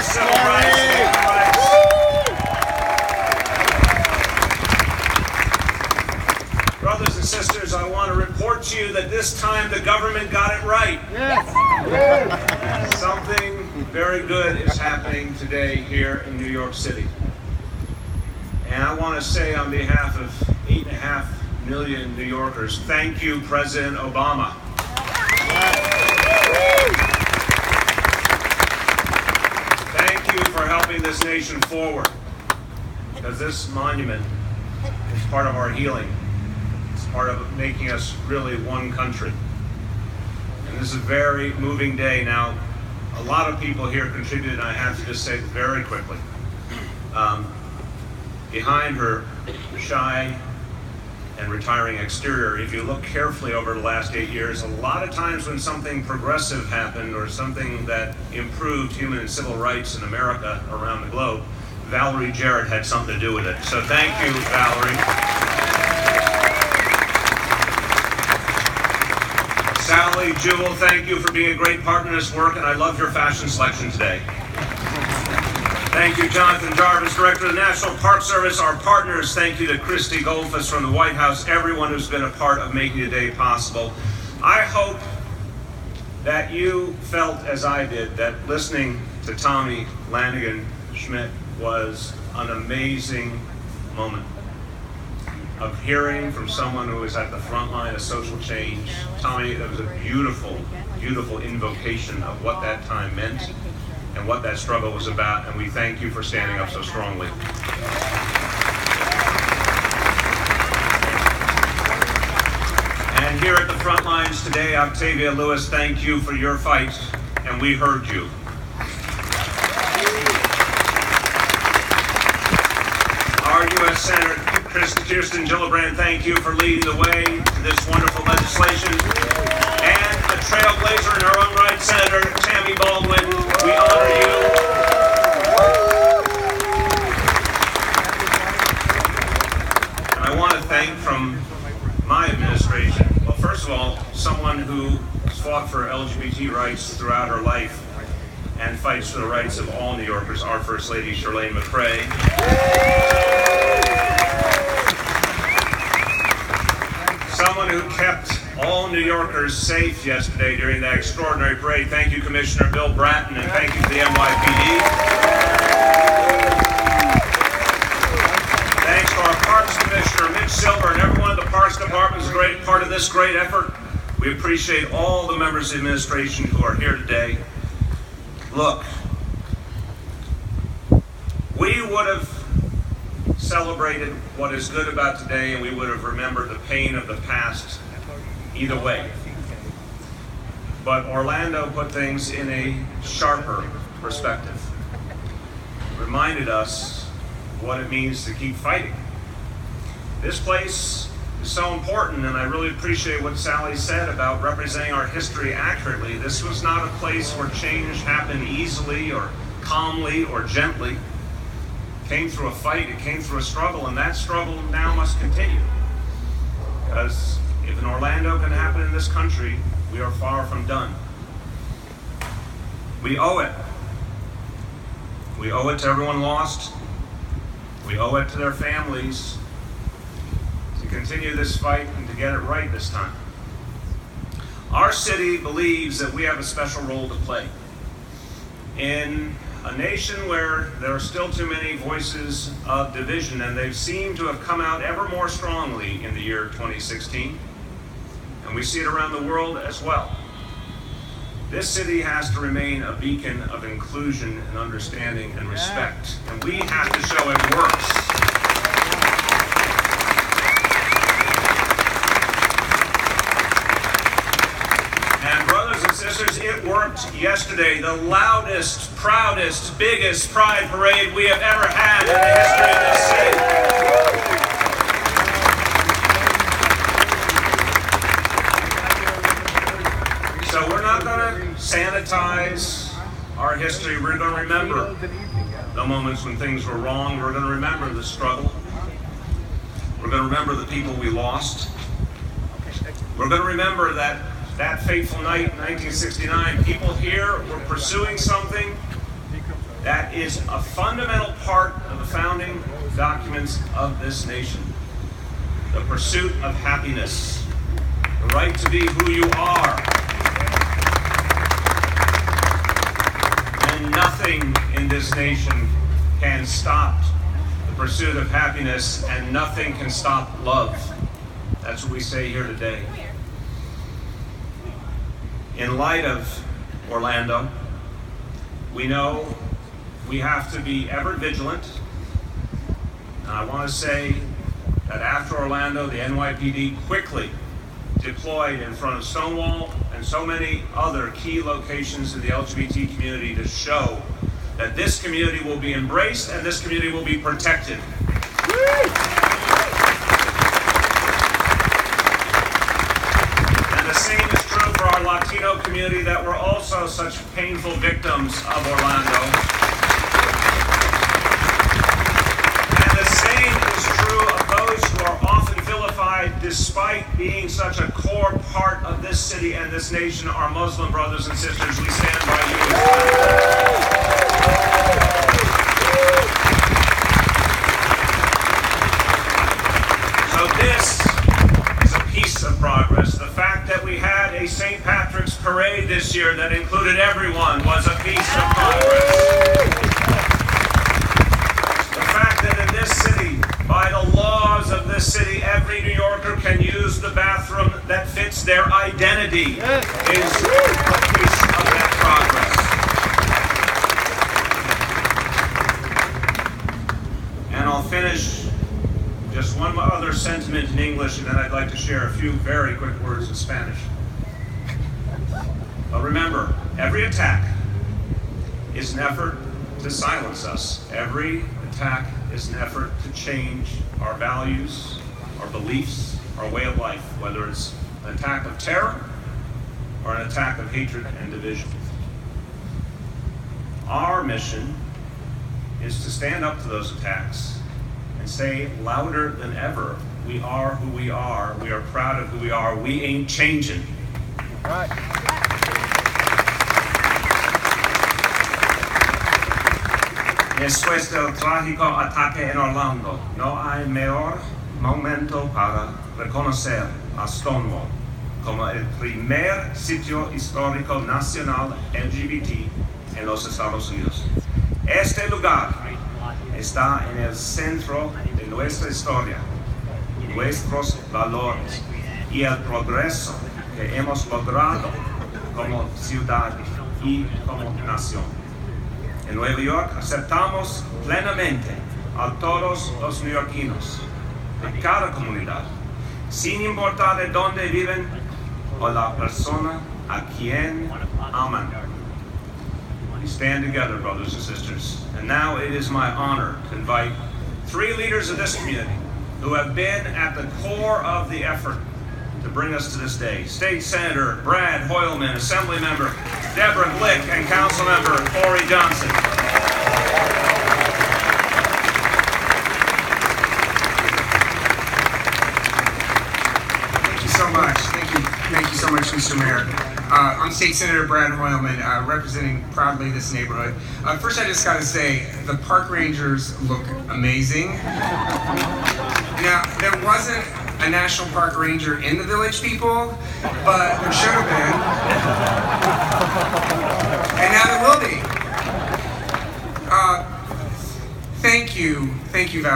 civil rights, human rights. Brothers and sisters, I want to report to you that this time the government got it right. Something very good is happening today here in New York City. And I want to say on behalf of 8.5 million New Yorkers, thank you, President Obama. Thank you for helping this nation forward, because this monument is part of our healing. It's part of making us really one country. And this is a very moving day. Now, a lot of people here contributed, and I have to just say very quickly. Behind her shy and retiring exterior, if you look carefully over the last 8 years, a lot of times when something progressive happened or something that improved human and civil rights in America around the globe, Valerie Jarrett had something to do with it. So thank you, Valerie. Sally, Jewel, thank you for being a great partner in this work, and I love your fashion selection today. Thank you, Jonathan Jarvis, Director of the National Park Service, our partners. Thank you to Christy Goldfuss from the White House, everyone who's been a part of making today possible. I hope that you felt, as I did, that listening to Tommy Lanigan Schmidt was an amazing moment of hearing from someone who is at the front line of social change. Tommy, that was a beautiful, beautiful invocation of what that time meant and what that struggle was about, and we thank you for standing up so strongly. And here at the front lines today, Octavia Lewis, thank you for your fight, and we heard you. Our U.S. Senator Kirsten Gillibrand, thank you for leading the way to this wonderful legislation. And a trailblazer in her own right, Senator Tammy Baldwin, we honor you. And I want to thank from my administration, well, first of all, someone who has fought for LGBT rights throughout her life and fights for the rights of all New Yorkers, our First Lady, Chirlane McCray. Someone who kept all New Yorkers safe yesterday during that extraordinary parade. Thank you, Commissioner Bill Bratton, and thank you to the NYPD. Thanks to our Parks Commissioner, Mitch Silver, and everyone at the Parks Department is a great part of this great effort. We appreciate all the members of the administration who are here today. Look, we would have celebrated what is good about today, and we would have remembered the pain of the past either way. But Orlando put things in a sharper perspective. Reminded us what it means to keep fighting. This place is so important, and I really appreciate what Sally said about representing our history accurately. This was not a place where change happened easily or calmly or gently. It came through a fight, it came through a struggle, and that struggle now must continue. Because if an Orlando can happen in this country, we are far from done. We owe it. We owe it to everyone lost. We owe it to their families to continue this fight and to get it right this time. Our city believes that we have a special role to play. In a nation where there are still too many voices of division, and they seem to have come out ever more strongly in the year 2016, and we see it around the world as well. This city has to remain a beacon of inclusion and understanding and respect, and we have to show it works. And brothers and sisters, it worked yesterday. The loudest, proudest, biggest pride parade we have ever had in the history of this city. So we're not going to sanitize our history. We're going to remember the moments when things were wrong. We're going to remember the struggle. We're going to remember the people we lost. We're going to remember that fateful night in 1969, people here were pursuing something that is a fundamental part of the founding documents of this nation. The pursuit of happiness, the right to be who you are. And nothing in this nation can stop the pursuit of happiness, and nothing can stop love. That's what we say here today. In light of Orlando, we know we have to be ever vigilant. And I want to say that after Orlando, the NYPD quickly deployed in front of Stonewall and so many other key locations in the LGBT community to show that this community will be embraced and this community will be protected. And the same is true for our Latino community that were also such painful victims of Orlando. And the same is true of those who are often vilified despite being such a core part of this city and this nation, our Muslim brothers and sisters. We stand by you as well. So this is a piece of progress. The fact that we had a St. Patrick's parade this year that included everyone was a piece of progress. The fact that in this city, by the laws of this city, every New Yorker can use the bathroom that fits their identity is a piece of that progress. And I'll finish just one other sentiment in English, and then I'd like to share a few very quick words in Spanish. But remember, every attack is an effort to silence us. Every attack is an effort to change our values, our beliefs, our way of life, whether it's an attack of terror or an attack of hatred and division. Our mission is to stand up to those attacks and say louder than ever, we are who we are proud of who we are, we ain't changing. Right. Después del trágico ataque en Orlando, no hay mejor momento para reconocer a Stonewall como el primer sitio histórico nacional LGBT en los Estados Unidos. Este lugar está en el centro de nuestra historia, nuestros valores y el progreso que hemos logrado como ciudad y como nación. En Nueva York aceptamos plenamente a todos los neoyorquinos de cada comunidad, sin importar de dónde viven o la persona a quien aman. We stand together, brothers and sisters. And now it is my honor to invite three leaders of this community who have been at the core of the effort to bring us to this day. State Senator Brad Hoylman, Assembly Member Deborah Glick, and Council Member Corey Johnson. Thank you so much. Thank you so much, Mr. Mayor. I'm State Senator Brad Hoylman, representing proudly this neighborhood. First, I just got to say, the park rangers look amazing. Now, there wasn't a National Park Ranger in the Village People, but there should have been. And now there will be. Thank you, Val.